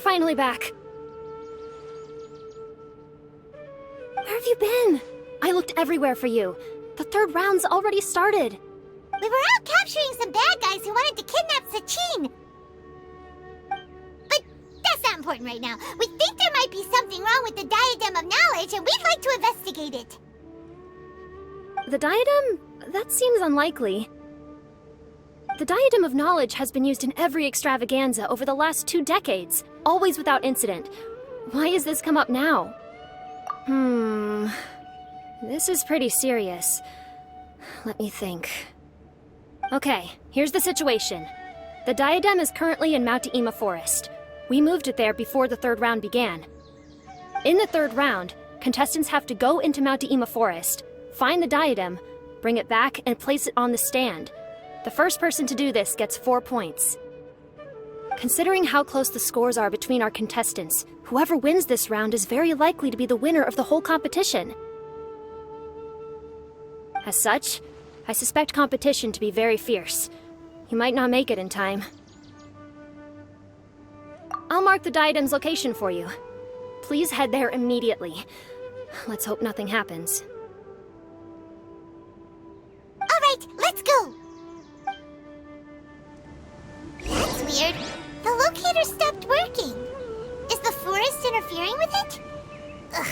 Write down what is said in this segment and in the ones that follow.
finally back. Where have you been? I looked everywhere for you. The third round's already started. We were out capturing some bad guys who wanted to kidnap Sachin. But that's not important right now. We think there might be something wrong with the Diadem of Knowledge, and we'd like to investigate it. The Diadem? That seems unlikely. The Diadem of Knowledge has been used in every extravaganza over the last 2 decades, always without incident. Why has this come up now? This is pretty serious. Let me think. Okay, here's the situation. The Diadem is currently in Mount Deima Forest. We moved it there before the third round began. In the third round, contestants have to go into Mount Deima Forest, find the Diadem, bring it back, and place it on the stand. The first person to do this gets 4 points. Considering how close the scores are between our contestants, whoever wins this round is very likely to be the winner of the whole competition. As such, I suspect competition to be very fierce. You might not make it in time. I'll mark the Diadem's location for you. Please head there immediately. Let's hope nothing happens. All right, let's go. That's weird. The locator stopped working. Is the forest interfering with it? Ugh.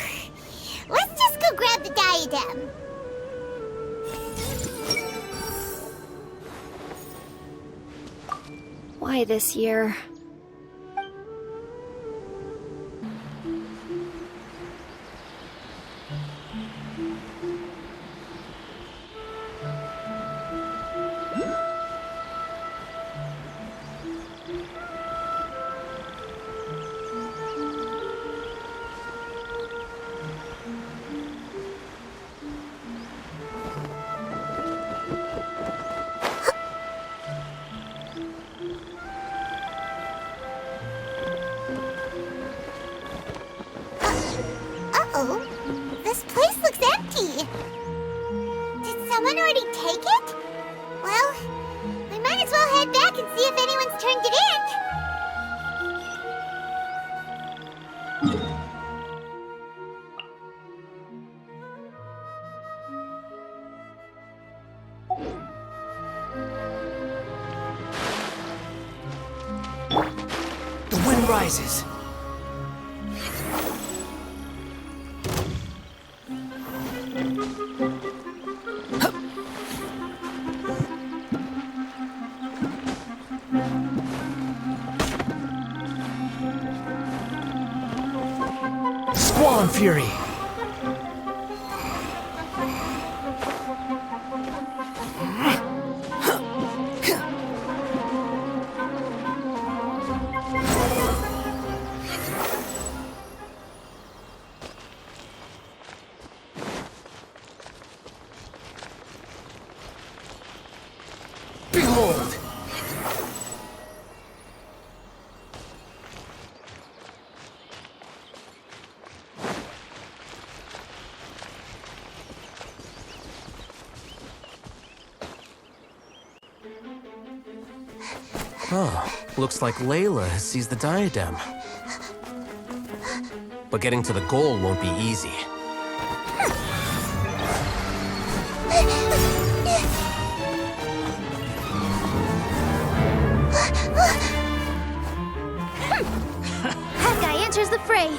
Let's just go grab the Diadem. Why this year? Uh-oh. This place looks empty. Did someone already take it? Well, we might as well head back and see if anyone's turned it The wind rises. Squall and Fury. Behold! Oh, looks like Layla has seized the diadem. But getting to the goal won't be easy. That guy enters the fray.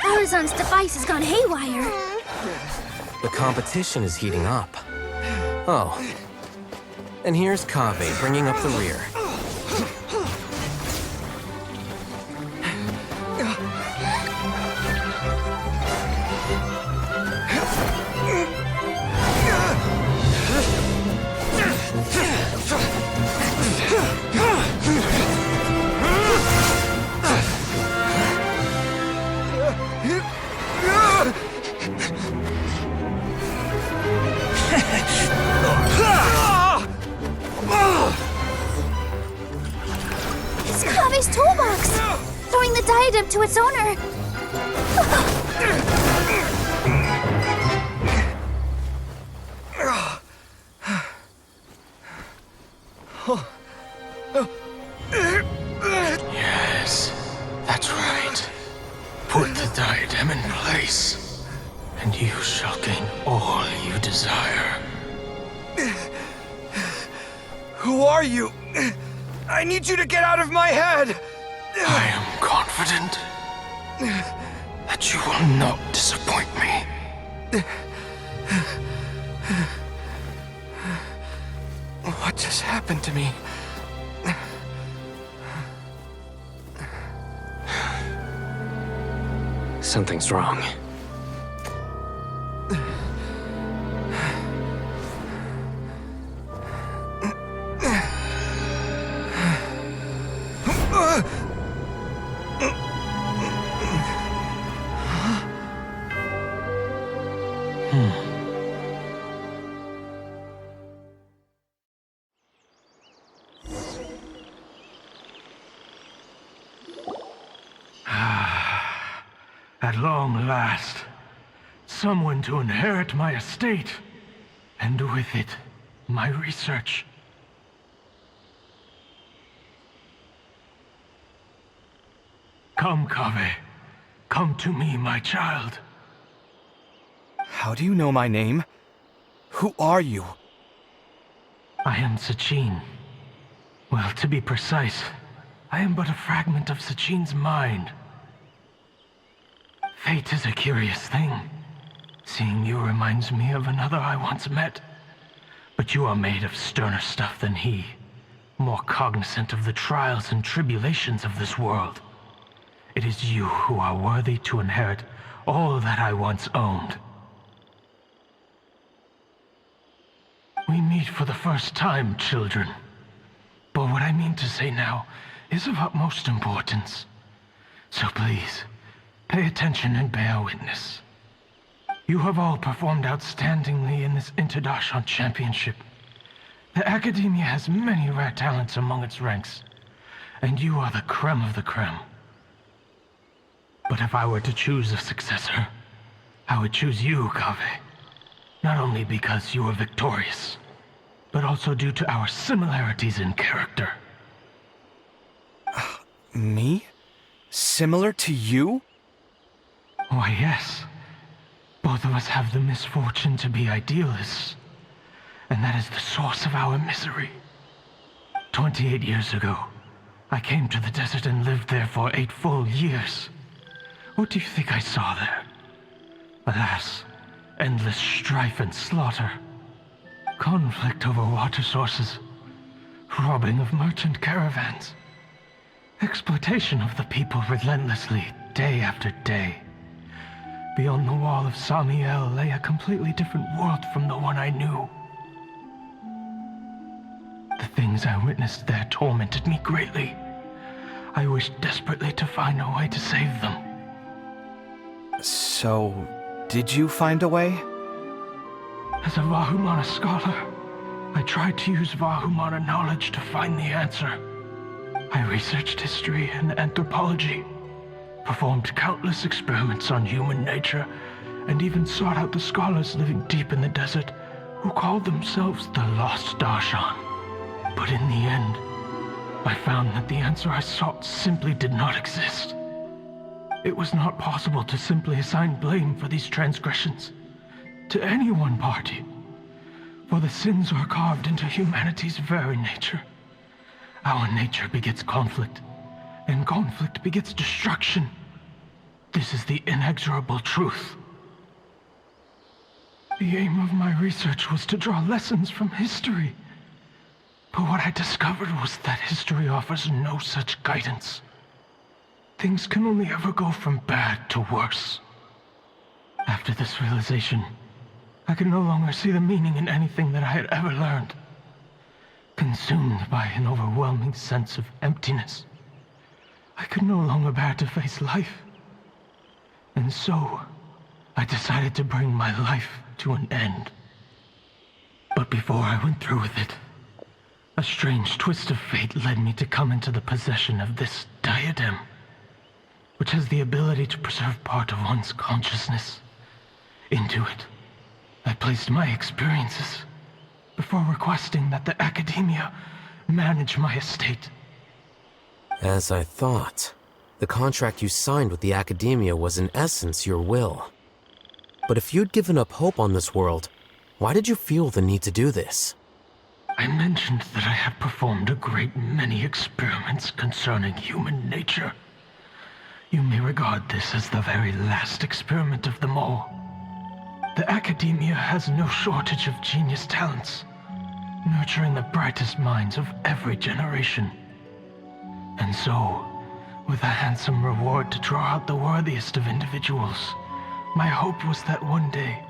Arizon's device has gone haywire. The competition is heating up. Oh. And here's Kaveh bringing up the rear. Kaveh's toolbox! Throwing the diadem to its owner! Yes, that's right. Put the diadem in place, and you shall gain all you desire. Who are you? I need you to get out of my head! I am confident that you will not disappoint me. What just happened to me? Something's wrong. At long last, someone to inherit my estate, and with it, my research. Come, Kaveh. Come to me, my child. How do you know my name? Who are you? I am Sachin. Well, to be precise, I am but a fragment of Sachin's mind. Fate is a curious thing. Seeing you reminds me of another I once met. But you are made of sterner stuff than he, more cognizant of the trials and tribulations of this world. It is you who are worthy to inherit all that I once owned. We meet for the first time, children. But what I mean to say now is of utmost importance. So please, pay attention and bear witness. You have all performed outstandingly in this Interdarshan Championship. The Academia has many rare talents among its ranks, and you are the creme of the creme. But if I were to choose a successor, I would choose you, Kaveh. Not only because you were victorious, but also due to our similarities in character. Me? Similar to you? Why, yes. Both of us have the misfortune to be idealists, and that is the source of our misery. 28 years ago, I came to the desert and lived there for 8 full years. What do you think I saw there? Alas, endless strife and slaughter. Conflict over water sources. Robbing of merchant caravans. Exploitation of the people relentlessly, day after day. Beyond the wall of Samiel lay a completely different world from the one I knew. The things I witnessed there tormented me greatly. I wished desperately to find a way to save them. So, did you find a way? As a Vahumana scholar, I tried to use Vahumana knowledge to find the answer. I researched history and anthropology, performed countless experiments on human nature, and even sought out the scholars living deep in the desert who called themselves the Lost Darshan. But in the end, I found that the answer I sought simply did not exist. It was not possible to simply assign blame for these transgressions to any one party, for the sins are carved into humanity's very nature. Our nature begets conflict, and conflict begets destruction. This is the inexorable truth. The aim of my research was to draw lessons from history, but what I discovered was that history offers no such guidance. Things can only ever go from bad to worse. After this realization, I could no longer see the meaning in anything that I had ever learned. Consumed by an overwhelming sense of emptiness, I could no longer bear to face life. And so, I decided to bring my life to an end. But before I went through with it, A strange twist of fate led me to come into the possession of this diadem, which has the ability to preserve part of one's consciousness. Into it, I placed my experiences before requesting that the Academia manage my estate. As I thought, the contract you signed with the Academia was in essence your will. But if you'd given up hope on this world, why did you feel the need to do this? I mentioned that I have performed a great many experiments concerning human nature. You may regard this as the very last experiment of them all. The Academia has no shortage of genius talents, nurturing the brightest minds of every generation. And so, with a handsome reward to draw out the worthiest of individuals, my hope was that one day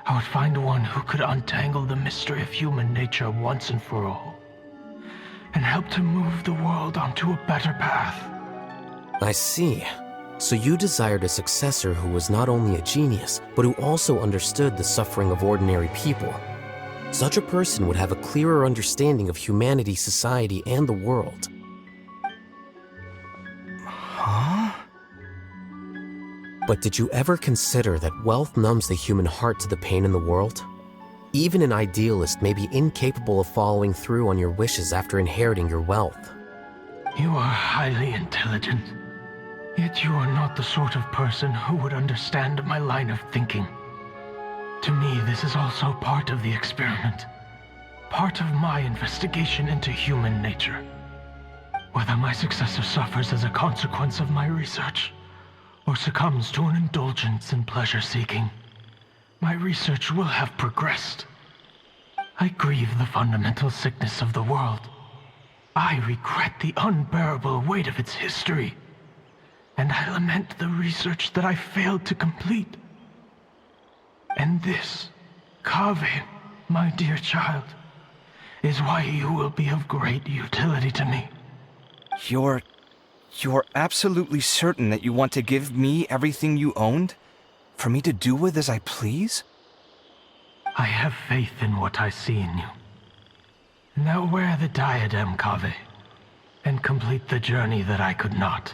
I would find one who could untangle the mystery of human nature once and for all, and help to move the world onto a better path. I see. So you desired a successor who was not only a genius, but who also understood the suffering of ordinary people. Such a person would have a clearer understanding of humanity, society, and the world. Huh? But did you ever consider that wealth numbs the human heart to the pain in the world? Even an idealist may be incapable of following through on your wishes after inheriting your wealth. You are highly intelligent, yet you are not the sort of person who would understand my line of thinking. To me, this is also part of the experiment, part of my investigation into human nature. Whether my successor suffers as a consequence of my research, or succumbs to an indulgence in pleasure-seeking, my research will have progressed. I grieve the fundamental sickness of the world. I regret the unbearable weight of its history, and I lament the research that I failed to complete. And this, Kaveh, my dear child, is why you will be of great utility to me. You're absolutely certain that you want to give me everything you owned? For me to do with as I please? I have faith in what I see in you. Now wear the diadem, Kaveh, and complete the journey that I could not.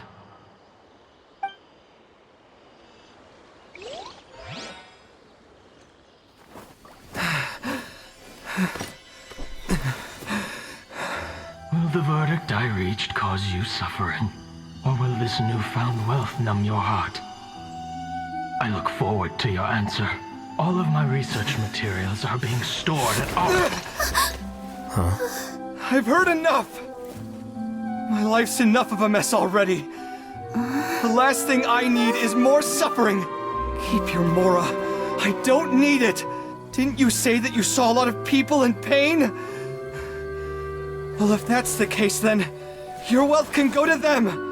Will the verdict I reached cause you suffering? Or will this newfound wealth numb your heart? I look forward to your answer. All of my research materials are being stored at all. I've heard enough! My life's enough of a mess already. The last thing I need is more suffering. Keep your Mora. I don't need it. Didn't you say that you saw a lot of people in pain? Well, if that's the case, then your wealth can go to them.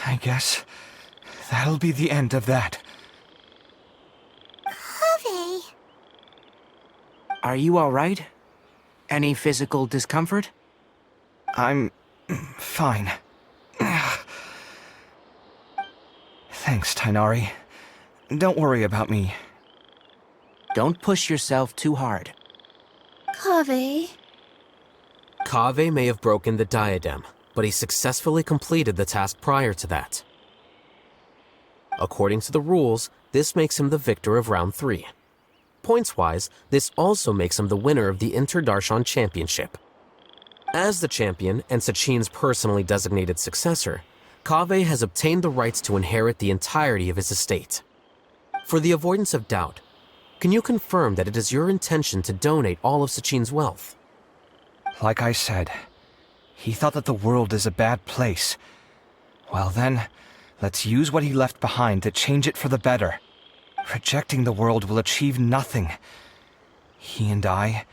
I guess that'll be the end of that. Kaveh. Are you all right? Any physical discomfort? I'm fine. Thanks, Tainari. Don't worry about me. Don't push yourself too hard. Kaveh. Kaveh may have broken the diadem, but he successfully completed the task prior to that. According to the rules, this makes him the victor of round 3. Points-wise, this also makes him the winner of the Inter-Darshan Championship. As the champion and Sachin's personally designated successor, Kaveh has obtained the rights to inherit the entirety of his estate. For the avoidance of doubt, can you confirm that it is your intention to donate all of Sachin's wealth? Like I said, he thought that the world is a bad place. Well then, let's use what he left behind to change it for the better. Rejecting the world will achieve nothing. He and I,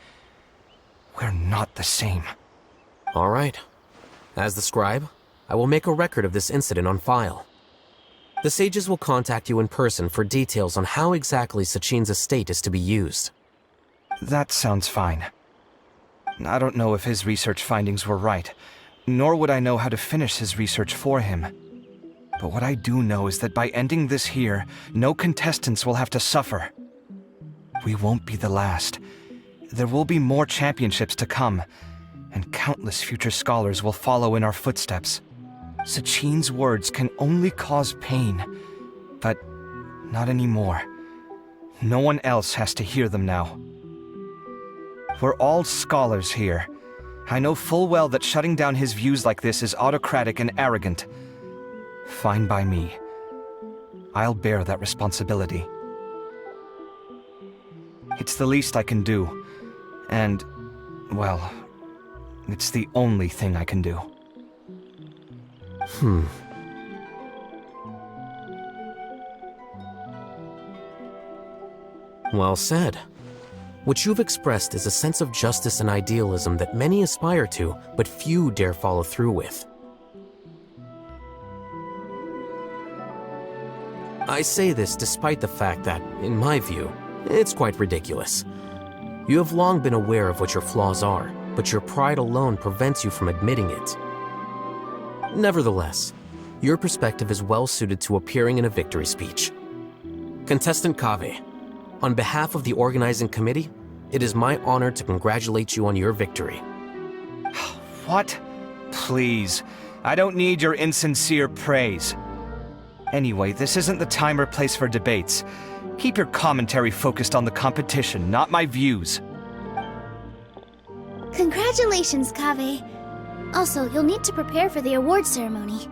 we're not the same. All right. As the scribe, I will make a record of this incident on file. The sages will contact you in person for details on how exactly Sachin's estate is to be used. That sounds fine. I don't know if his research findings were right, nor would I know how to finish his research for him. But what I do know is that by ending this here, no contestants will have to suffer. We won't be the last. There will be more championships to come, and countless future scholars will follow in our footsteps. Sachin's words can only cause pain, but not anymore. No one else has to hear them now. We're all scholars here. I know full well that shutting down his views like this is autocratic and arrogant. Fine by me. I'll bear that responsibility. It's the least I can do. And, well, it's the only thing I can do. Well said. What you've expressed is a sense of justice and idealism that many aspire to, but few dare follow through with. I say this despite the fact that, in my view, it's quite ridiculous. You have long been aware of what your flaws are, but your pride alone prevents you from admitting it. Nevertheless, your perspective is well suited to appearing in a victory speech. Contestant Kaveh, on behalf of the organizing committee, it is my honor to congratulate you on your victory. What? Please, I don't need your insincere praise. Anyway, this isn't the time or place for debates. Keep your commentary focused on the competition, not my views. Congratulations, Kaveh. Also, you'll need to prepare for the award ceremony.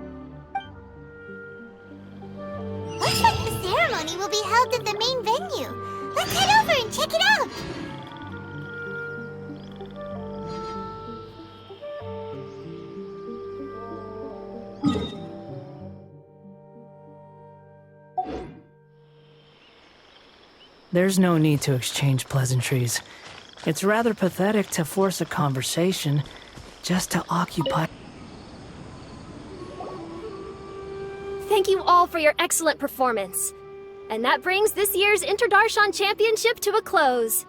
Looks like the ceremony will be held at the main venue. Let's head over and check it out. There's no need to exchange pleasantries. It's rather pathetic to force a conversation just to occupy... Thank you all for your excellent performance. And that brings this year's Interdarshan Championship to a close.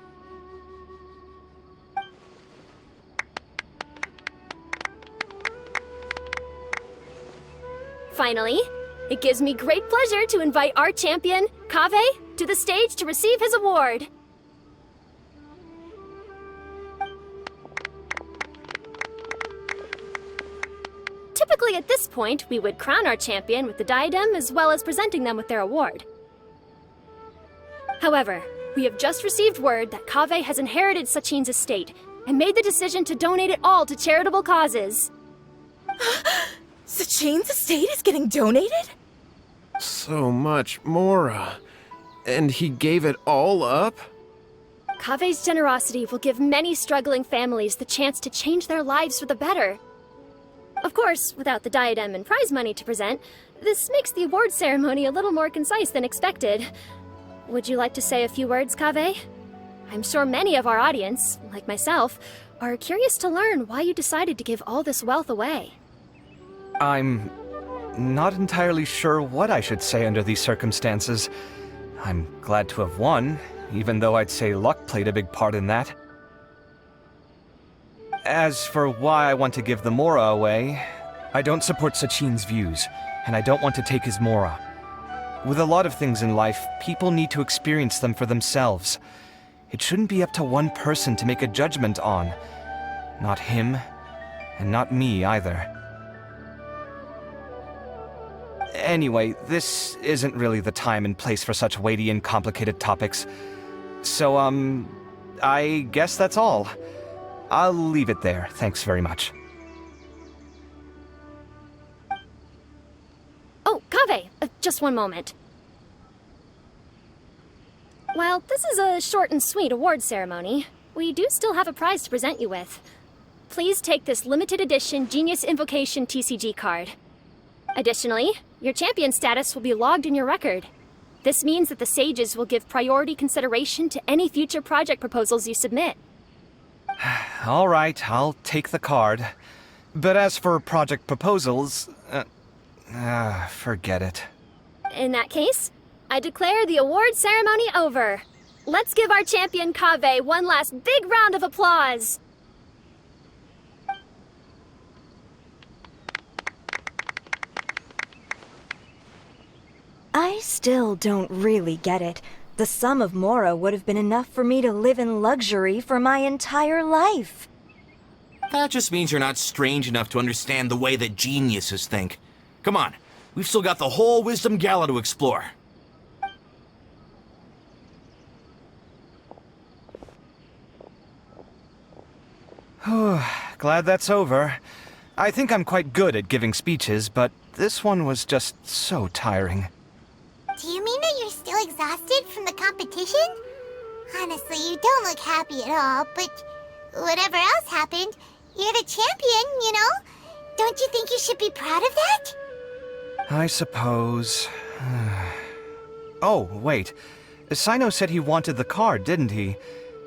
Finally, it gives me great pleasure to invite our champion, Kaveh, to the stage to receive his award. Typically at this point, we would crown our champion with the diadem as well as presenting them with their award. However, we have just received word that Kaveh has inherited Sachin's estate and made the decision to donate it all to charitable causes. Sachin's estate is getting donated? So much, Mora. And he gave it all up? Kaveh's generosity will give many struggling families the chance to change their lives for the better. Of course, without the diadem and prize money to present, this makes the award ceremony a little more concise than expected. Would you like to say a few words, Kaveh? I'm sure many of our audience, like myself, are curious to learn why you decided to give all this wealth away. I'm not entirely sure what I should say under these circumstances. I'm glad to have won, even though I'd say luck played a big part in that. As for why I want to give the Mora away, I don't support Sachin's views, and I don't want to take his Mora. With a lot of things in life, people need to experience them for themselves. It shouldn't be up to one person to make a judgment on. Not him, and not me either. Anyway, this isn't really the time and place for such weighty and complicated topics. So, I guess that's all. I'll leave it there. Thanks very much. Oh, Kaveh, just one moment. While this is a short and sweet award ceremony, we do still have a prize to present you with. Please take this limited edition Genius Invocation TCG card. Additionally, your champion status will be logged in your record. This means that the Sages will give priority consideration to any future project proposals you submit. All right, I'll take the card. But as for project proposals, forget it. In that case, I declare the award ceremony over. let's give our champion Kaveh one last big round of applause. I still don't really get it. The sum of Mora would have been enough for me to live in luxury for my entire life. That just means you're not strange enough to understand the way that geniuses think. Come on, we've still got the whole Wisdom Gala to explore. Glad that's over. I think I'm quite good at giving speeches, but this one was just so tiring. Do you mean that you're still exhausted from the competition? Honestly, you don't look happy at all, but whatever else happened, you're the champion, you know? Don't you think you should be proud of that? I suppose. Oh, wait. Sino said he wanted the card, didn't he?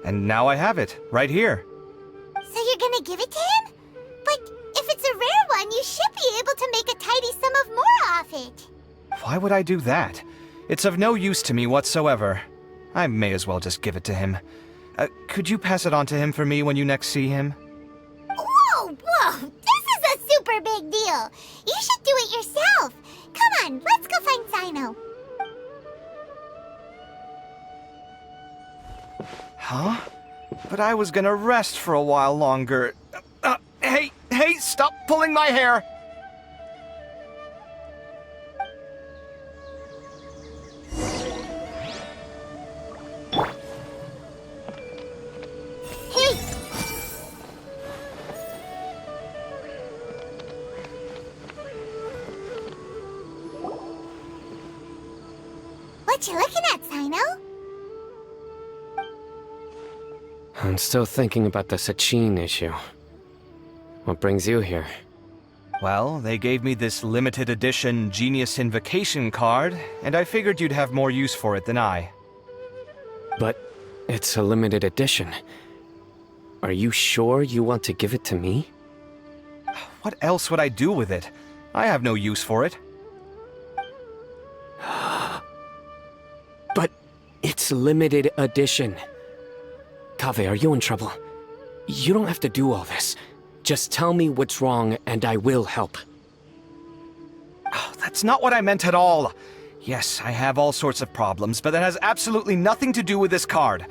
And now I have it, right here. So you're gonna give it to him? But if it's a rare one, you should be able to make a tidy sum of Mora off it. Why would I do that? It's of no use to me whatsoever. I may as well just give it to him. Could you pass it on to him for me when you next see him? Whoa! This is a super big deal! You should do it yourself! Come on, let's go find Sino. Huh? But I was gonna rest for a while longer. Hey, stop pulling my hair! Hey! What you looking at, Sino? I'm still thinking about the Sachin issue. What brings you here? Well, they gave me this limited edition Genius Invocation card, and I figured you'd have more use for it than I. But it's a limited edition. Are you sure you want to give it to me? What else would I do with it? I have no use for it. But it's limited edition. Kaveh, are you in trouble? You don't have to do all this. Just tell me what's wrong and I will help. Oh, that's not what I meant at all. Yes, I have all sorts of problems, but that has absolutely nothing to do with this card.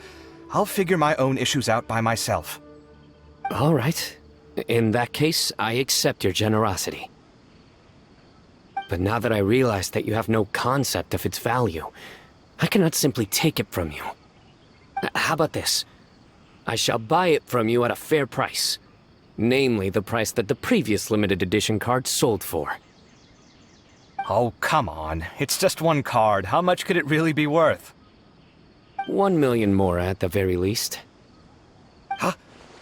I'll figure my own issues out by myself. All right. In that case, I accept your generosity. But now that I realize that you have no concept of its value, I cannot simply take it from you. How about this? I shall buy it from you at a fair price. Namely, the price that the previous limited edition card sold for. Oh, come on. It's just one card. How much could it really be worth? 1 million more at the very least.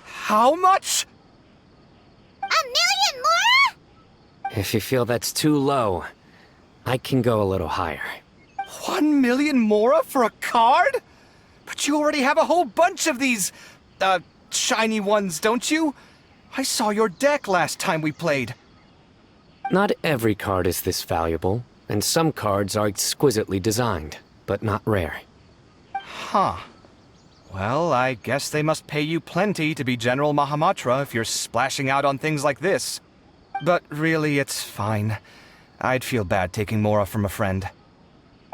How much? 1 million more? If you feel that's too low, I can go a little higher. 1 million mora for a card? But you already have a whole bunch of these, shiny ones, don't you? I saw your deck last time we played. Not every card is this valuable, and some cards are exquisitely designed, but not rare. Huh. Well, I guess they must pay you plenty to be General Mahamatra if you're splashing out on things like this. But really, it's fine. I'd feel bad taking mora from a friend.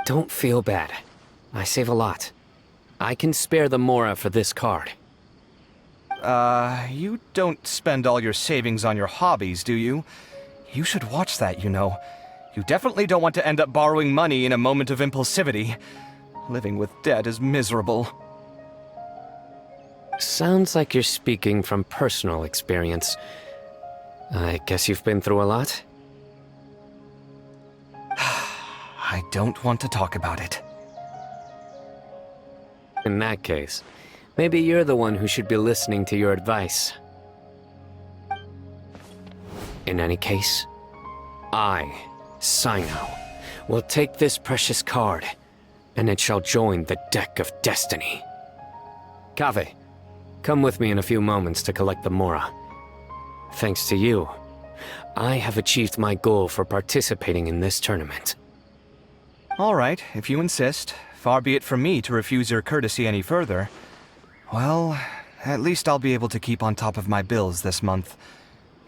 Don't feel bad. I save a lot. I can spare the mora for this card. You don't spend all your savings on your hobbies, do you? You should watch that, you know. You definitely don't want to end up borrowing money in a moment of impulsivity. Living with debt is miserable. Sounds like you're speaking from personal experience. I guess you've been through a lot? I don't want to talk about it. In that case, maybe you're the one who should be listening to your advice. In any case, I, Sino, will take this precious card, and it shall join the deck of destiny. Kaveh, come with me in a few moments to collect the mora. Thanks to you, I have achieved my goal for participating in this tournament. All right, if you insist. Far be it from me to refuse your courtesy any further. Well, at least I'll be able to keep on top of my bills this month.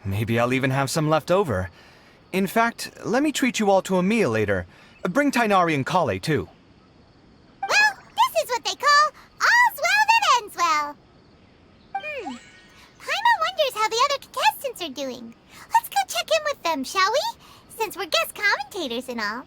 Maybe I'll even have some left over. In fact, let me treat you all to a meal later. Bring Tainari and Kale, too. Well, this is what they call all's well that ends well. Paimon wonders how the other contestants are doing. Let's go check in with them, shall we? Since we're guest commentators and all.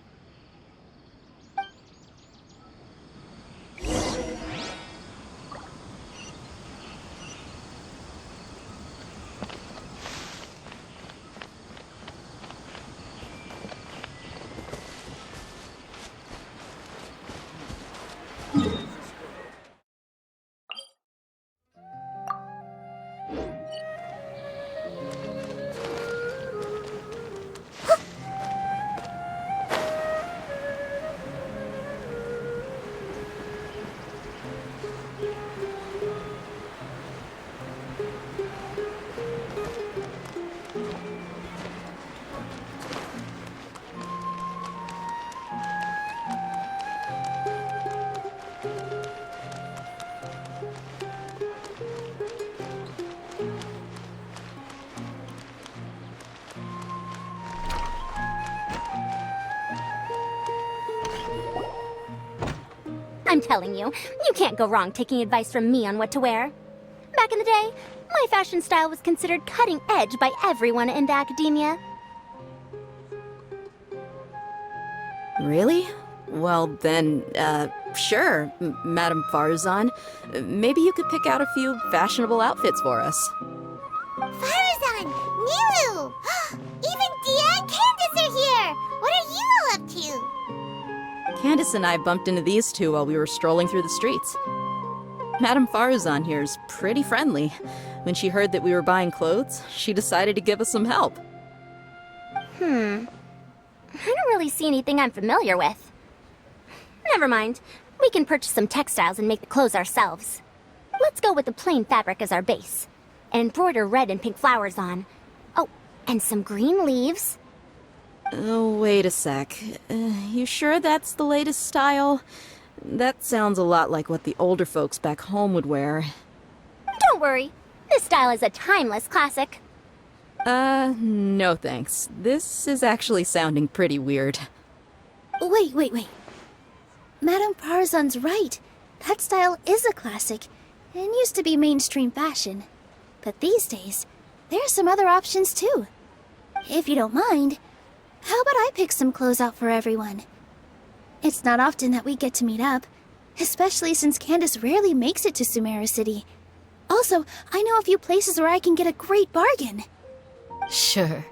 I'm telling you, you can't go wrong taking advice from me on what to wear. Back in the day, my fashion style was considered cutting edge by everyone in the academia. Really? Well then, sure, Madame Farzan. Maybe you could pick out a few fashionable outfits for us. Farzan! Nilu! Even Dia and Candace are here! What are you all up to? Candace and I bumped into these two while we were strolling through the streets. Madame Farzan here is pretty friendly. When she heard that we were buying clothes, she decided to give us some help. I don't really see anything I'm familiar with. Never mind. We can purchase some textiles and make the clothes ourselves. Let's go with the plain fabric as our base. And embroider red and pink flowers on. Oh, and some green leaves. Oh, wait a sec. You sure that's the latest style? That sounds a lot like what the older folks back home would wear. Don't worry. This style is a timeless classic. No thanks. This is actually sounding pretty weird. Wait. Madame Farzan's right. That style is a classic, and used to be mainstream fashion. But these days, there are some other options too. If you don't mind, how about I pick some clothes out for everyone? It's not often that we get to meet up, especially since Candace rarely makes it to Sumeru City. Also, I know a few places where I can get a great bargain. Sure.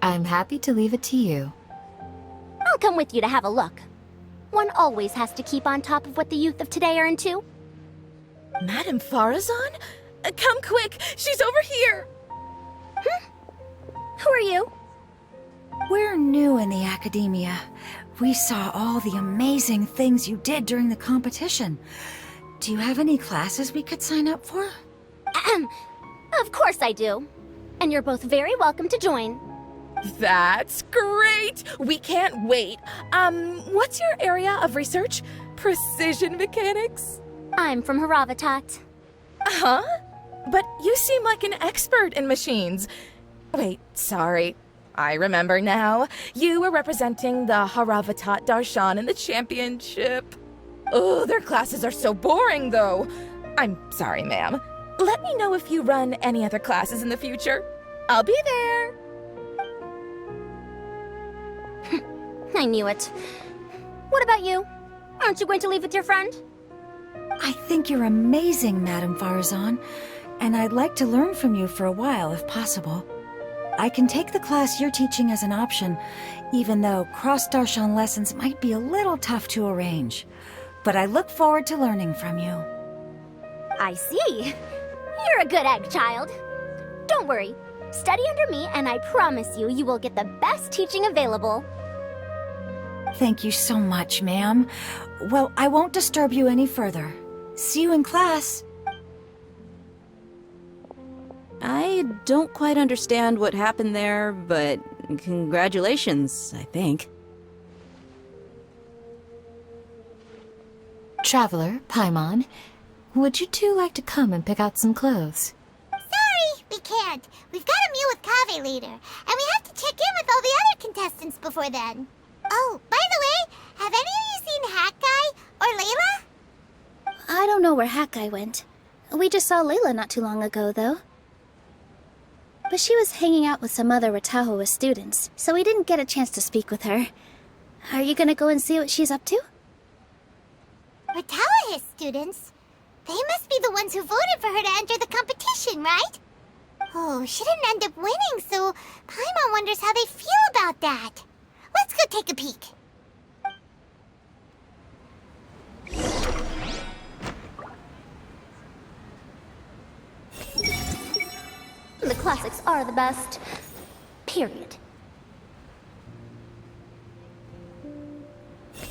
I'm happy to leave it to you. I'll come with you to have a look. One always has to keep on top of what the youth of today are into. Madame Farazan? Come quick! She's over here! Who are you? We're new in the academia. We saw all the amazing things you did during the competition. Do you have any classes we could sign up for? Of course I do. And you're both very welcome to join. That's great! We can't wait. What's your area of research? Precision mechanics? I'm from Haravatat. Huh? But you seem like an expert in machines. Wait, sorry. I remember now. You were representing the Haravatat Darshan in the championship. Oh, their classes are so boring, though. I'm sorry, ma'am. Let me know if you run any other classes in the future. I'll be there. I knew it. What about you? Aren't you going to leave with your friend? I think you're amazing, Madame Farazan, and I'd like to learn from you for a while, if possible. I can take the class you're teaching as an option, even though cross-Darshan lessons might be a little tough to arrange. But I look forward to learning from you. I see. You're a good egg, child. Don't worry. Study under me, and I promise you, you will get the best teaching available. Thank you so much, ma'am. Well, I won't disturb you any further. See you in class. I don't quite understand what happened there, but congratulations, I think. Traveler, Paimon, would you two like to come and pick out some clothes? Sorry, we can't. We've got a meal with Kaveh later, and we have to check in with all the other contestants before then. Oh, by the way, have any of you seen Hat Guy or Layla? I don't know where Hat Guy went. We just saw Layla not too long ago, though. But she was hanging out with some other Ratahoa students, so we didn't get a chance to speak with her. Are you gonna go and see what she's up to? Ratahoa students? They must be the ones who voted for her to enter the competition, right? Oh, she didn't end up winning, so Paimon wonders how they feel about that. Let's go take a peek. The classics are the best. Period.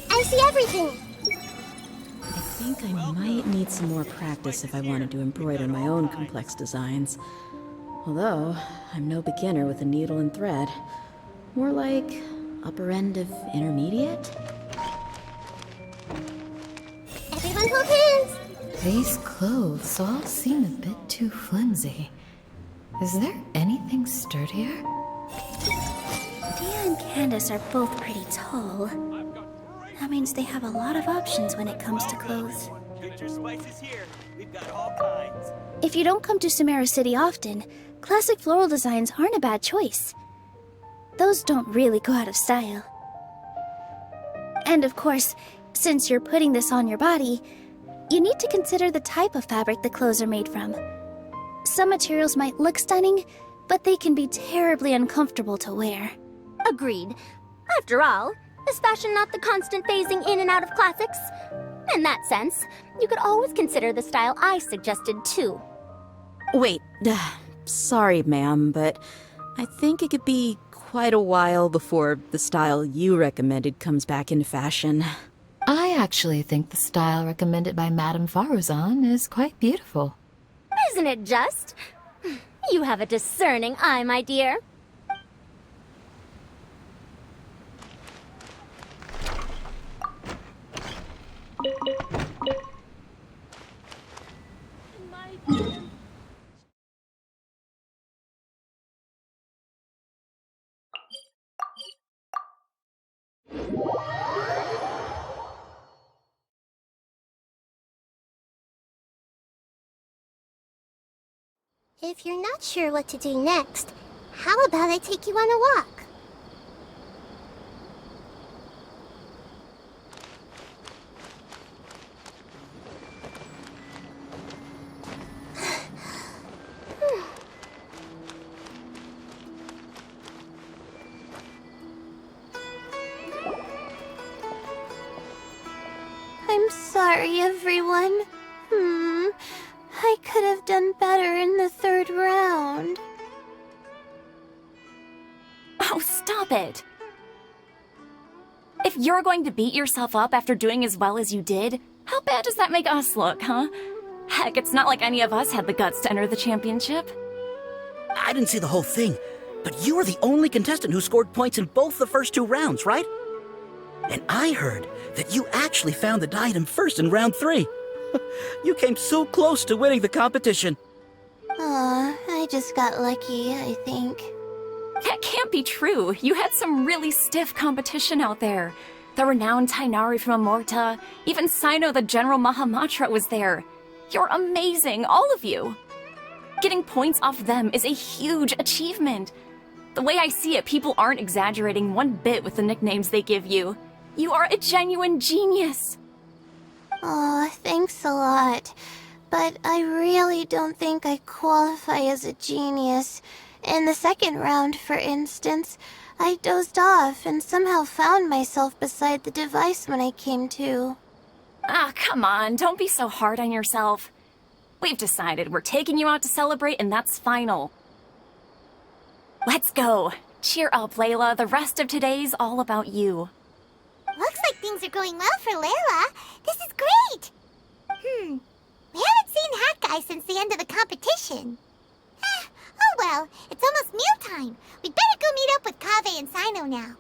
I see everything. I think I might need some more practice if I wanted to embroider my own complex designs. Although, I'm no beginner with a needle and thread. More like upper end of intermediate? Everyone hold hands. These clothes all seem a bit too flimsy. Is there anything sturdier? Dia and Candace are both pretty tall. That means they have a lot of options when it comes to clothes. If you don't come to Sumeru City often, classic floral designs aren't a bad choice. Those don't really go out of style. And of course, since you're putting this on your body, you need to consider the type of fabric the clothes are made from. Some materials might look stunning, but they can be terribly uncomfortable to wear. Agreed. After all, is fashion not the constant phasing in and out of classics? In that sense, you could always consider the style I suggested too. Wait, sorry ma'am, but I think it could be quite a while before the style you recommended comes back into fashion. I actually think the style recommended by Madame Faruzan is quite beautiful. Isn't it just? You have a discerning eye, my dear. If you're not sure what to do next, how about I take you on a walk? I'm sorry, everyone. I could have done better in the third round. Oh, stop it! If you're going to beat yourself up after doing as well as you did, how bad does that make us look, huh? Heck, it's not like any of us had the guts to enter the championship. I didn't see the whole thing, but you were the only contestant who scored points in both the first 2 rounds, right? And I heard that you actually found the diadem first in round 3. You came so close to winning the competition. Aw, I just got lucky, I think. That can't be true. You had some really stiff competition out there. The renowned Tainari from Amorta, even Sino the General Mahamatra was there. You're amazing, all of you. Getting points off them is a huge achievement. The way I see it, people aren't exaggerating one bit with the nicknames they give you. You are a genuine genius. Aw, thanks a lot. But I really don't think I qualify as a genius. In the second round, for instance, I dozed off and somehow found myself beside the device when I came to. Ah, come on, don't be so hard on yourself. We've decided we're taking you out to celebrate, and that's final. Let's go. Cheer up, Layla. The rest of today's all about you. Looks like things are going well for Layla. This is great! We haven't seen Hat Guy since the end of the competition. Oh well, it's almost mealtime. We'd better go meet up with Kaveh and Sino now.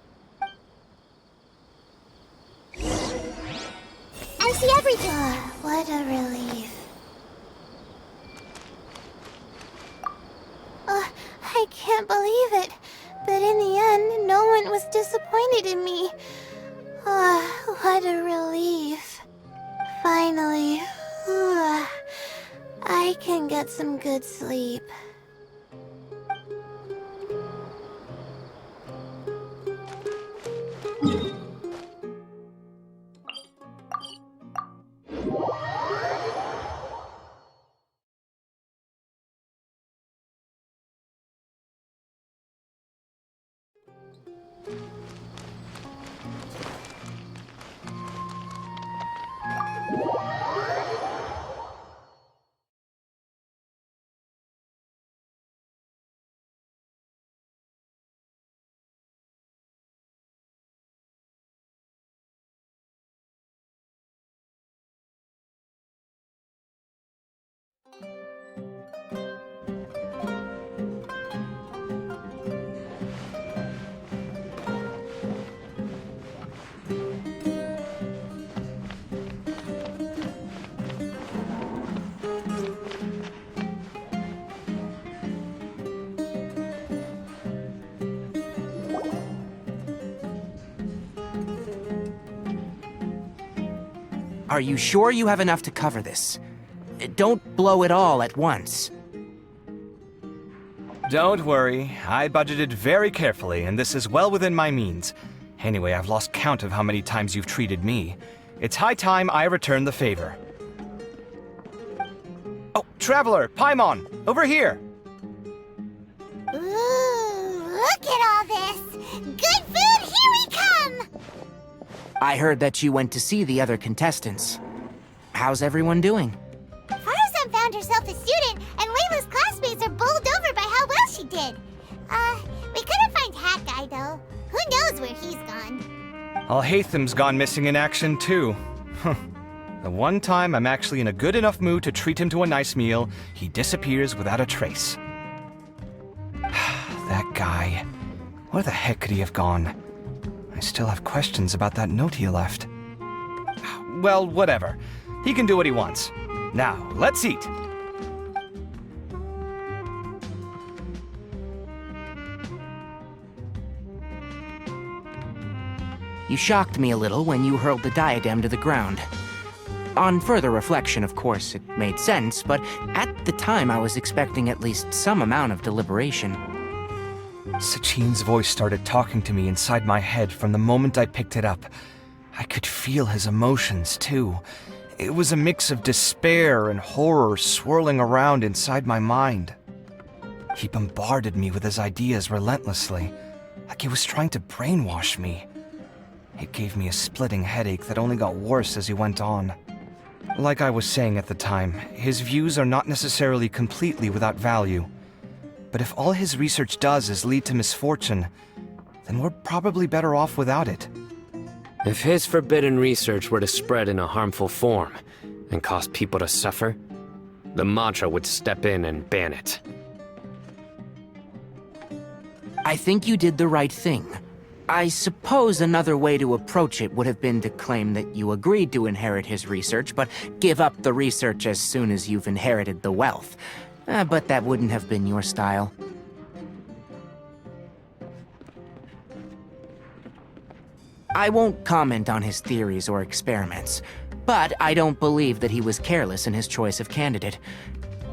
I see everything. What a relief. I can't believe it. But in the end, no one was disappointed in me. What a relief. Finally. I can get some good sleep. Are you sure you have enough to cover this? Don't blow it all at once. Don't worry, I budgeted very carefully, and this is well within my means. Anyway, I've lost count of how many times you've treated me. It's high time I return the favor. Oh, Traveler, Paimon, over here! Ooh, look at all this! Good food, here we come! I heard that you went to see the other contestants. How's everyone doing? Farazan found herself a student, and Layla's classmates are bowled over by how well she did. We couldn't find Hat Guy, though. Who knows where he's gone? Al-Haytham's gone missing in action, too. The one time I'm actually in a good enough mood to treat him to a nice meal, he disappears without a trace. That guy. Where the heck could he have gone? I still have questions about that note he left. Well, whatever. He can do what he wants. Now, let's eat. You shocked me a little when you hurled the diadem to the ground. On further reflection, of course, it made sense, but at the time I was expecting at least some amount of deliberation. Sachin's voice started talking to me inside my head from the moment I picked it up. I could feel his emotions, too. It was a mix of despair and horror swirling around inside my mind. He bombarded me with his ideas relentlessly, like he was trying to brainwash me. It gave me a splitting headache that only got worse as he went on. Like I was saying at the time, his views are not necessarily completely without value. But if all his research does is lead to misfortune, then we're probably better off without it. If his forbidden research were to spread in a harmful form and cause people to suffer, the Mantra would step in and ban it. I think you did the right thing. I suppose another way to approach it would have been to claim that you agreed to inherit his research, but give up the research as soon as you've inherited the wealth. But that wouldn't have been your style. I won't comment on his theories or experiments, but I don't believe that he was careless in his choice of candidate.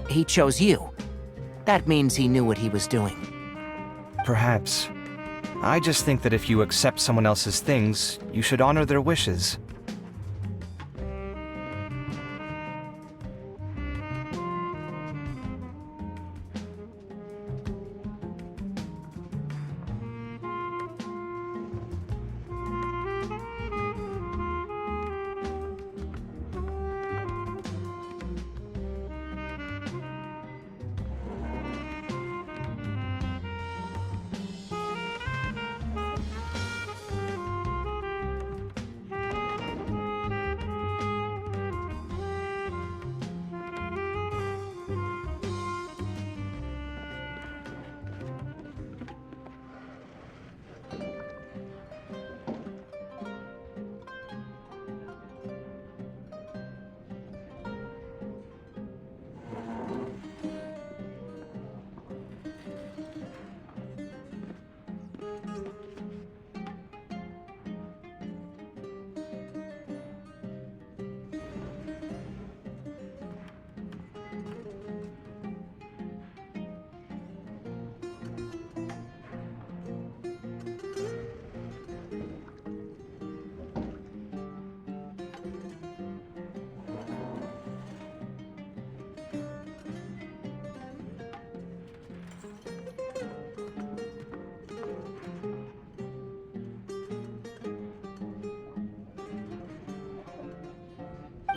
He chose you. That means he knew what he was doing. Perhaps. I just think that if you accept someone else's things, you should honor their wishes.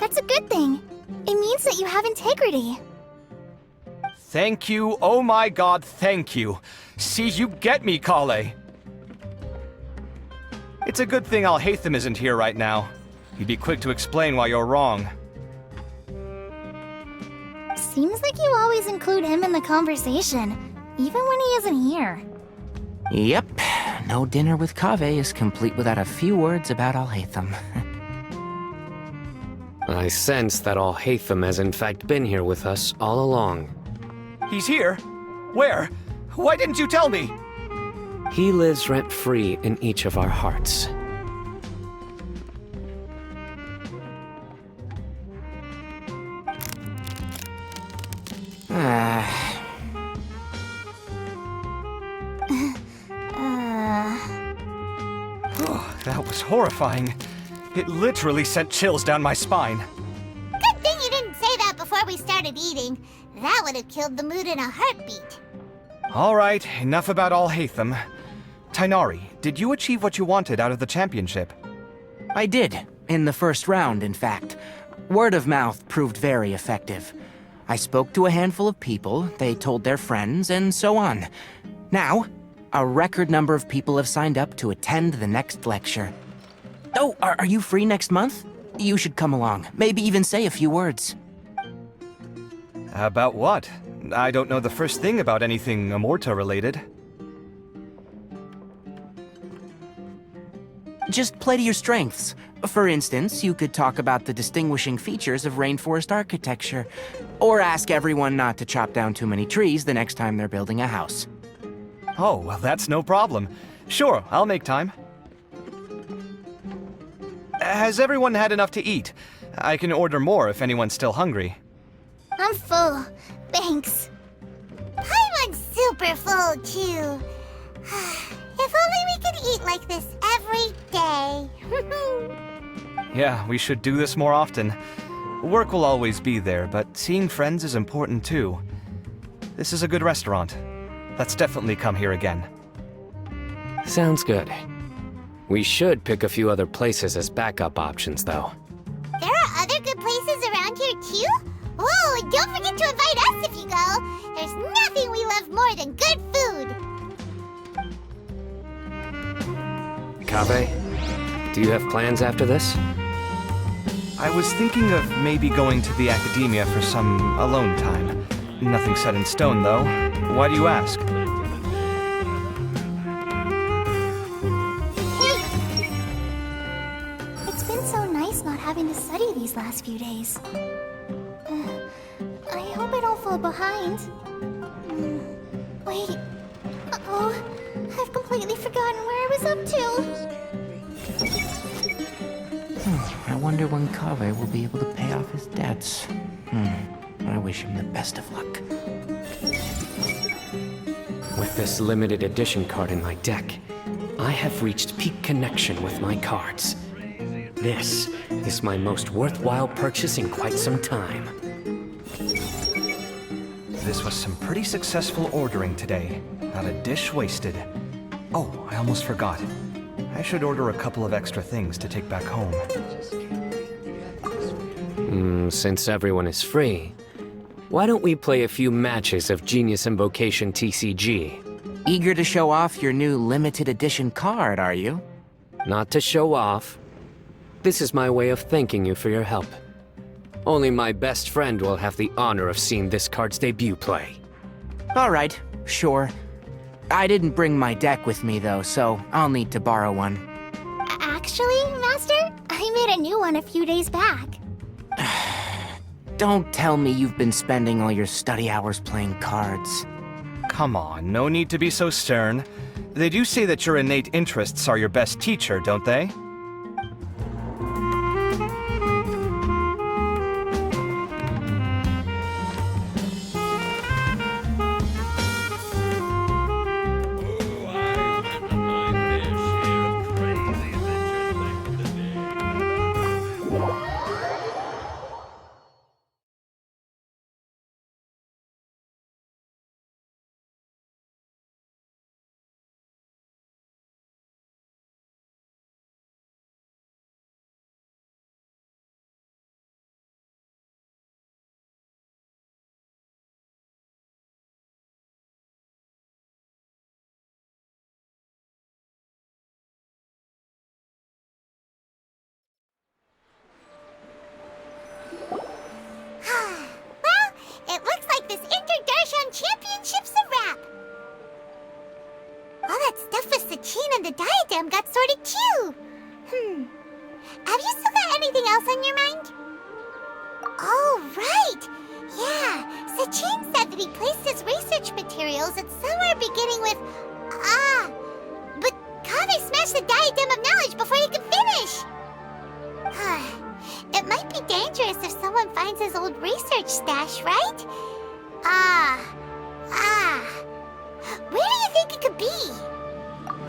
That's a good thing. It means that you have integrity. Thank you, oh my god, thank you. See, you get me, Kale. It's a good thing Alhaitham isn't here right now. He'd be quick to explain why you're wrong. Seems like you always include him in the conversation, even when he isn't here. Yep, no dinner with Kave is complete without a few words about Alhaitham. I sense that Alhaitham has in fact been here with us all along. He's here? Where? Why didn't you tell me? He lives rent-free in each of our hearts. That was horrifying. It literally sent chills down my spine. Good thing you didn't say that before we started eating. That would have killed the mood in a heartbeat. Alright, enough about Alhaitham. Tainari, did you achieve what you wanted out of the championship? I did, in the first round, in fact. Word of mouth proved very effective. I spoke to a handful of people, they told their friends, and so on. Now, a record number of people have signed up to attend the next lecture. Oh, are you free next month? You should come along, maybe even say a few words. About what? I don't know the first thing about anything Amorta-related. Just play to your strengths. For instance, you could talk about the distinguishing features of rainforest architecture, or ask everyone not to chop down too many trees the next time they're building a house. Oh, well, that's no problem. Sure, I'll make time. Has everyone had enough to eat? I can order more if anyone's still hungry. I'm full. Thanks. Paimon's super full, too. If only we could eat like this every day. Yeah, we should do this more often. Work will always be there, but seeing friends is important too. This is a good restaurant. Let's definitely come here again. Sounds good. We should pick a few other places as backup options, though. There are other good places around here, too? Oh, and don't forget to invite us if you go. There's nothing we love more than good food. Kave, do you have plans after this? I was thinking of maybe going to the academia for some alone time. Nothing set in stone, though. Why do you ask? It's been so nice not having to study these last few days. I hope I don't fall behind. Wait. Uh-oh. I've completely forgotten where I was up to. I wonder when Kave will be able to pay off his debts. I wish him the best of luck. With this limited edition card in my deck, I have reached peak connection with my cards. This is my most worthwhile purchase in quite some time. This was some pretty successful ordering today. Not a dish wasted. Oh, I almost forgot. I should order a couple of extra things to take back home. Since everyone is free, why don't we play a few matches of Genius Invocation TCG? Eager to show off your new limited edition card, are you? Not to show off. This is my way of thanking you for your help. Only my best friend will have the honor of seeing this card's debut play. Alright, sure. I didn't bring my deck with me though, so I'll need to borrow one. Actually, Master, I made a new one a few days back. Don't tell me you've been spending all your study hours playing cards. Come on, no need to be so stern. They do say that your innate interests are your best teacher, don't they? and the diadem got sorted too. Have you still got anything else on your mind? Oh, right! Yeah, Sachin said that he placed his research materials at somewhere beginning with but Kaveh smashed the diadem of knowledge before he could finish! It might be dangerous if someone finds his old research stash, right? Where do you think it could be?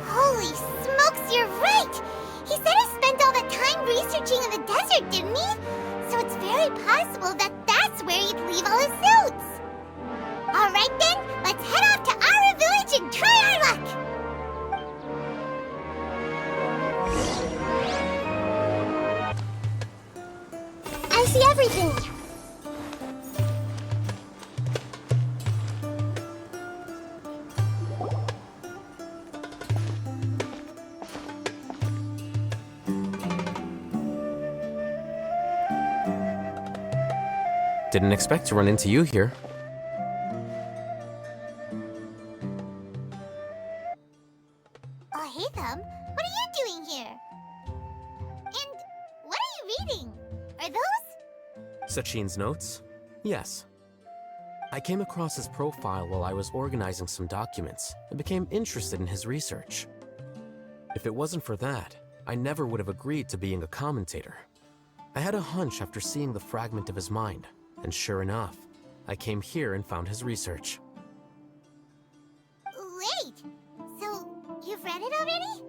Holy smokes, you're right! He said he spent all that time researching in the desert, didn't he? So it's very possible that that's where he'd leave all his notes. Alright then, let's head off to Ara Village and try our luck! I see everything. Didn't expect to run into you here. Oh, hey, Thumb. What are you doing here? And what are you reading? Are those? Sachin's notes? Yes. I came across his profile while I was organizing some documents and became interested in his research. If it wasn't for that, I never would have agreed to being a commentator. I had a hunch after seeing the fragment of his mind, and sure enough, I came here and found his research. Wait! So, you've read it already?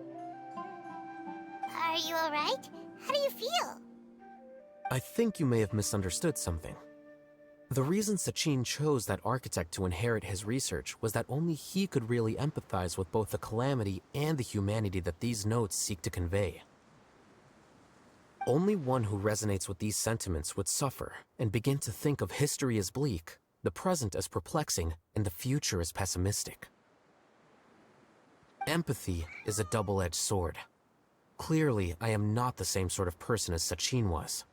Are you alright? How do you feel? I think you may have misunderstood something. The reason Sachin chose that architect to inherit his research was that only he could really empathize with both the calamity and the humanity that these notes seek to convey. Only one who resonates with these sentiments would suffer and begin to think of history as bleak, the present as perplexing, and the future as pessimistic. Empathy is a double-edged sword. Clearly, I am not the same sort of person as Sachin was.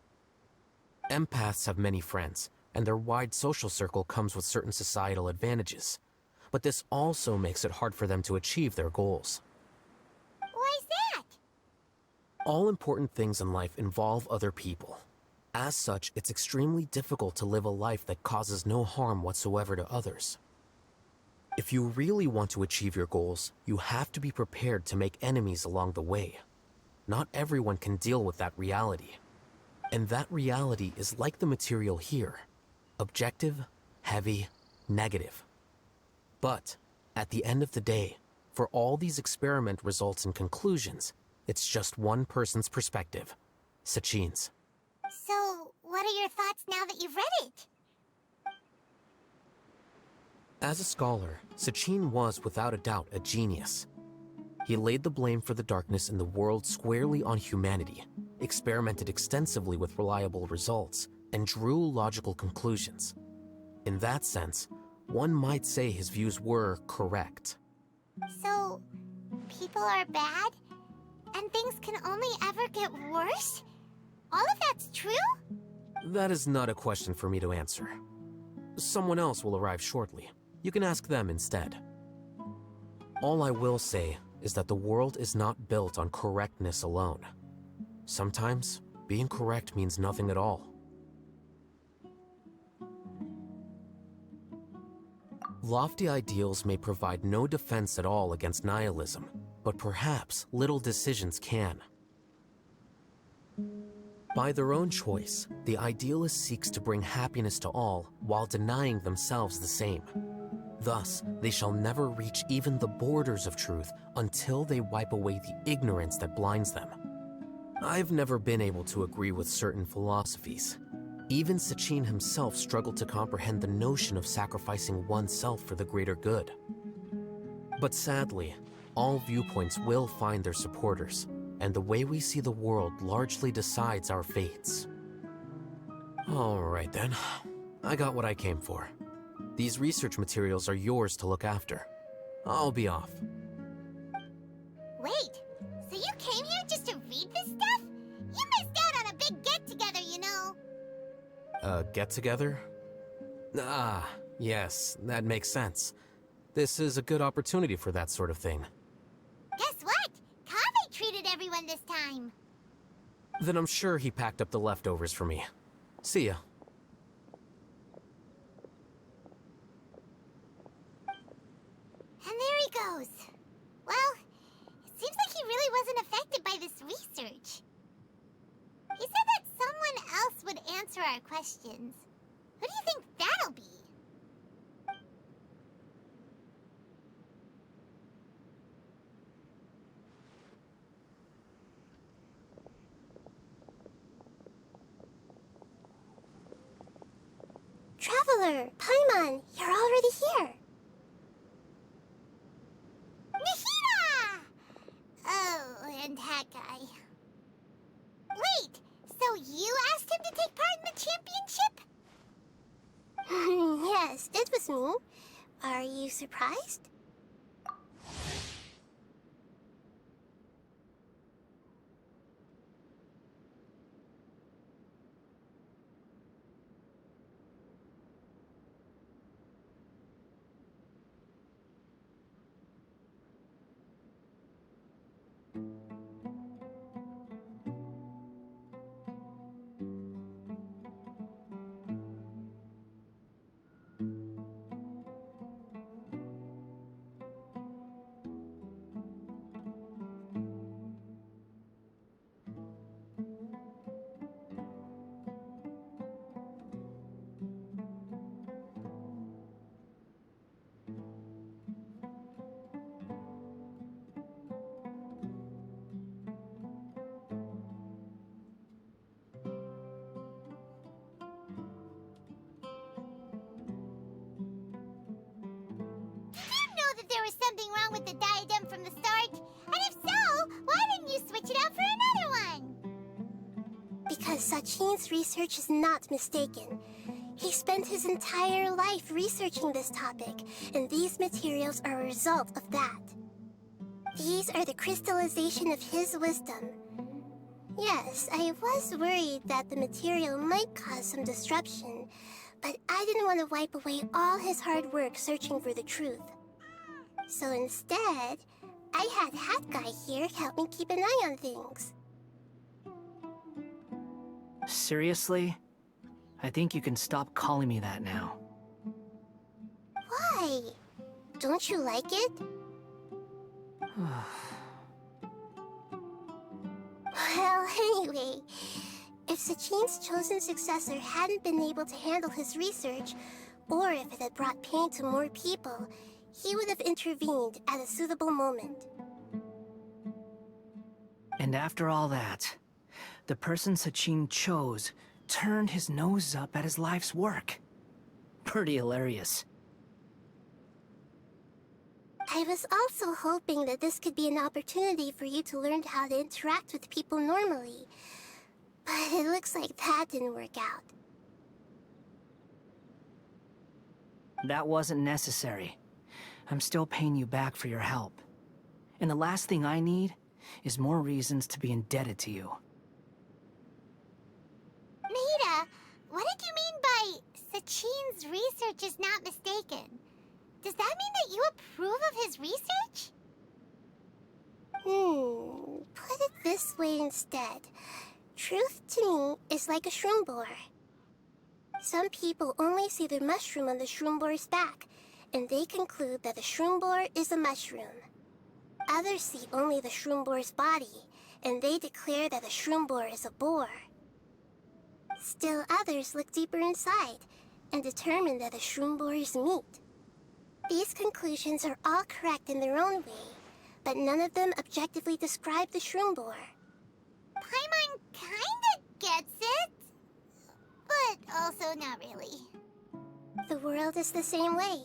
Empaths have many friends, and their wide social circle comes with certain societal advantages. But this also makes it hard for them to achieve their goals. Why is that? All important things in life involve other people. As such, it's extremely difficult to live a life that causes no harm whatsoever to others. If you really want to achieve your goals, you have to be prepared to make enemies along the way. Not everyone can deal with that reality. And that reality is like the material here. Objective, heavy, negative. But, at the end of the day, for all these experiment results and conclusions, it's just one person's perspective, Sachin's. So, what are your thoughts now that you've read it? As a scholar, Sachin was without a doubt a genius. He laid the blame for the darkness in the world squarely on humanity, experimented extensively with reliable results, and drew logical conclusions. In that sense, one might say his views were correct. So, people are bad? And things can only ever get worse? All of that's true? That is not a question for me to answer. Someone else will arrive shortly. You can ask them instead. All I will say is that the world is not built on correctness alone. Sometimes, being correct means nothing at all. Lofty ideals may provide no defense at all against nihilism, but perhaps little decisions can. By their own choice, the idealist seeks to bring happiness to all while denying themselves the same. Thus, they shall never reach even the borders of truth until they wipe away the ignorance that blinds them. I've never been able to agree with certain philosophies. Even Sachin himself struggled to comprehend the notion of sacrificing oneself for the greater good. But sadly, all viewpoints will find their supporters, and the way we see the world largely decides our fates. Alright then, I got what I came for. These research materials are yours to look after. I'll be off. Wait, so you came here just to read this stuff? You missed out on a big get-together, you know. Get-together? Ah, yes, that makes sense. This is a good opportunity for that sort of thing. Guess what? again this time. Then I'm sure he packed up the leftovers for me. See ya. And there he goes. Well, it seems like he really wasn't affected by this research. He said that someone else would answer our questions. Who do you think that'll be? Traveler, Paimon, you're already here. Nahida! Oh, and that guy. Wait, so you asked him to take part in the championship? Yes, it was me. Are you surprised? There was something wrong with the diadem from the start? And if so, why didn't you switch it out for another one? Because Sachin's research is not mistaken. He spent his entire life researching this topic, and these materials are a result of that. These are the crystallization of his wisdom. Yes, I was worried that the material might cause some disruption, but I didn't want to wipe away all his hard work searching for the truth. So instead, I had Hat Guy here help me keep an eye on things. Seriously? I think you can stop calling me that now. Why? Don't you like it? Well, anyway, if Sachin's chosen successor hadn't been able to handle his research, or if it had brought pain to more people, he would have intervened at a suitable moment. And after all that, the person Sachin chose turned his nose up at his life's work. Pretty hilarious. I was also hoping that this could be an opportunity for you to learn how to interact with people normally. But it looks like that didn't work out. That wasn't necessary. I'm still paying you back for your help. And the last thing I need is more reasons to be indebted to you. Nahida, what did you mean by Sachin's research is not mistaken? Does that mean that you approve of his research? Put it this way instead. Truth to me is like a shroom boar. Some people only see the mushroom on the shroom boar's back, and they conclude that the shroom boar is a mushroom. Others see only the shroom boar's body, and they declare that the shroom boar is a boar. Still others look deeper inside, and determine that the shroom boar is meat. These conclusions are all correct in their own way, but none of them objectively describe the shroom boar. Paimon kinda gets it, but also not really. The world is the same way.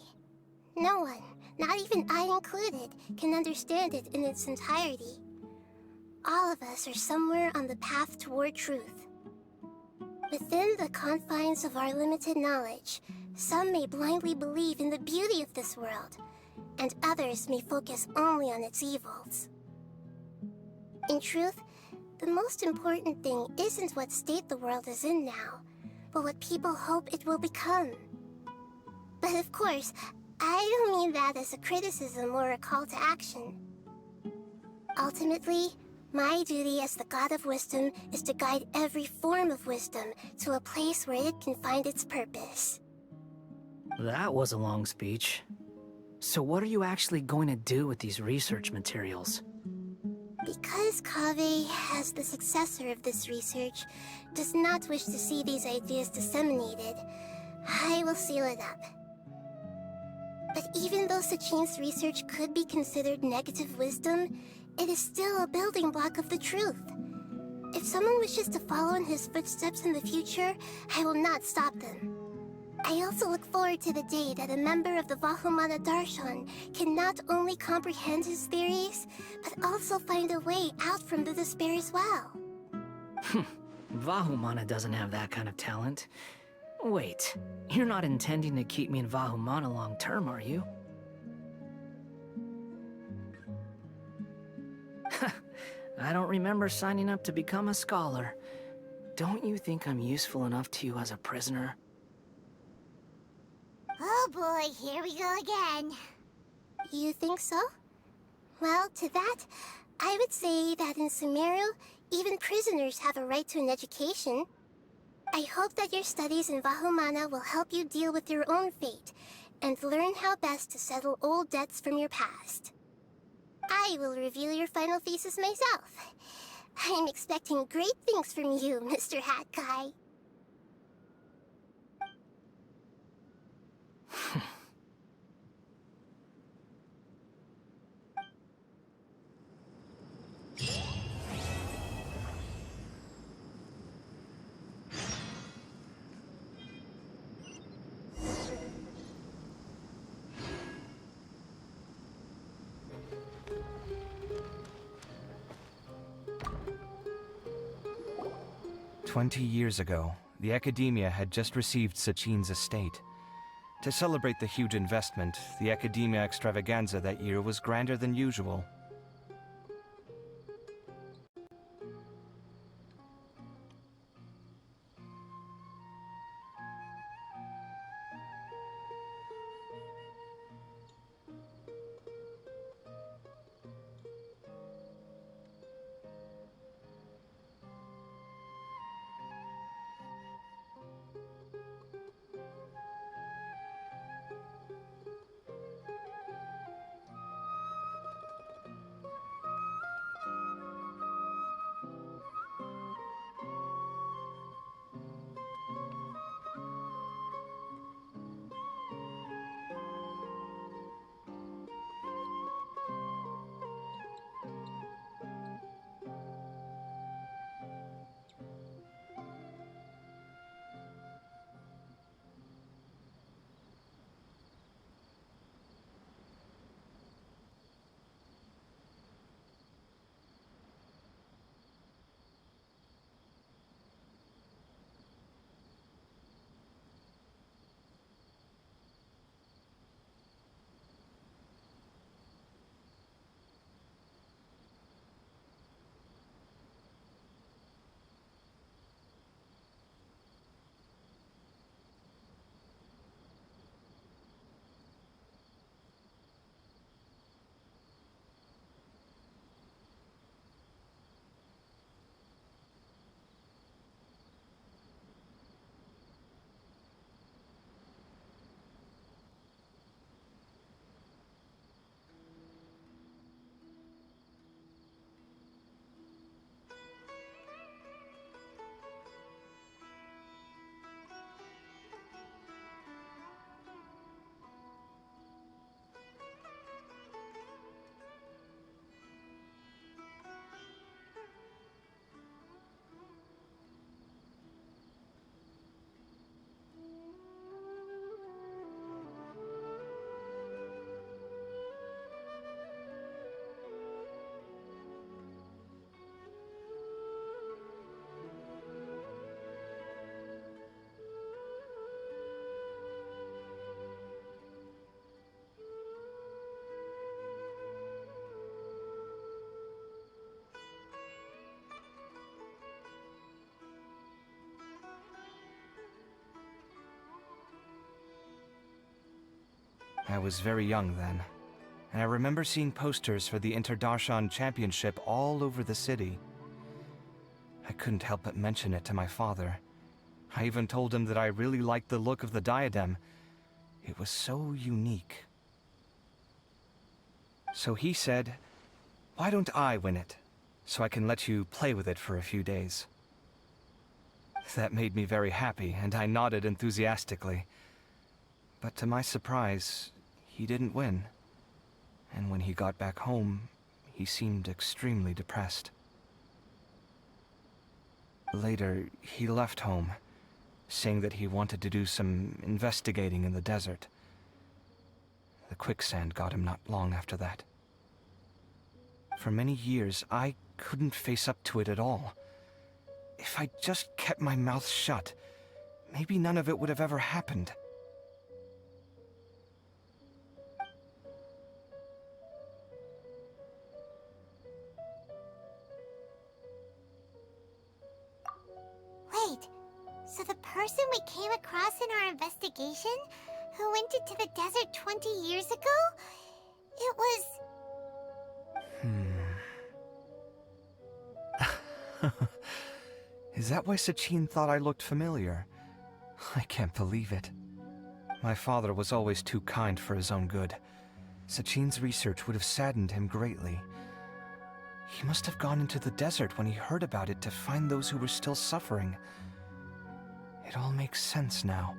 No one, not even I included, can understand it in its entirety. All of us are somewhere on the path toward truth. Within the confines of our limited knowledge, some may blindly believe in the beauty of this world, and others may focus only on its evils. In truth, the most important thing isn't what state the world is in now, but what people hope it will become. But of course, I don't mean that as a criticism or a call to action. Ultimately, My duty as the God of Wisdom is to guide every form of wisdom to a place where it can find its purpose. That was a long speech. So what are you actually going to do with these research materials? Because Kaveh, as the successor of this research, does not wish to see these ideas disseminated, I will seal it up. But even though Sachin's research could be considered negative wisdom, it is still a building block of the truth. If someone wishes to follow in his footsteps in the future, I will not stop them. I also look forward to the day that a member of the Vahumana Darshan can not only comprehend his theories, but also find a way out from the despair as well. Vahumana doesn't have that kind of talent. Wait, you're not intending to keep me in Vahumana long term, are you? I don't remember signing up to become a scholar. Don't you think I'm useful enough to you as a prisoner? Oh boy, here we go again. You think so? Well, to that, I would say that in Sumeru, even prisoners have a right to an education. I hope that your studies in Vahumana will help you deal with your own fate, and learn how best to settle old debts from your past. I will review your final thesis myself. I'm expecting great things from you, Mr. Hat Guy. 20 years ago, the Academia had just received Sachin's estate. To celebrate the huge investment, the Academia extravaganza that year was grander than usual. I was very young then. and I remember seeing posters for the Interdarshan Championship all over the city. I couldn't help but mention it to my father. I even told him that I really liked the look of the diadem. It was so unique. So he said, "Why don't I win it, so I can let you play with it for a few days?" That made me very happy, and I nodded enthusiastically. But to my surprise, he didn't win. And when he got back home, he seemed extremely depressed. Later, he left home, saying that he wanted to do some investigating in the desert. The quicksand got him not long after that. For many years, I couldn't face up to it at all. If I just kept my mouth shut, maybe none of it would have ever happened. Wait, so the person we came across in our investigation, who went into the desert 20 years ago, it was... Is that why Sachin thought I looked familiar? I can't believe it. My father was always too kind for his own good. Sachin's research would have saddened him greatly. He must have gone into the desert when he heard about it to find those who were still suffering. It all makes sense now.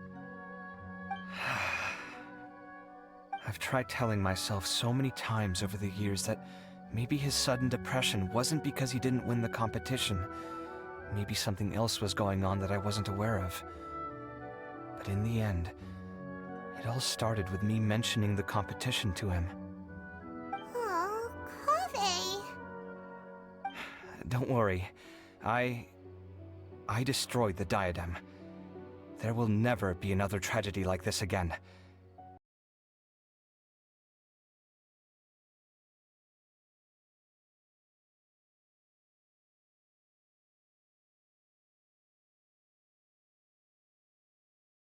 I've tried telling myself so many times over the years that maybe his sudden depression wasn't because he didn't win the competition. Maybe something else was going on that I wasn't aware of. But in the end, it all started with me mentioning the competition to him. Oh, Kaveh. Don't worry. I destroyed the diadem. There will never be another tragedy like this again.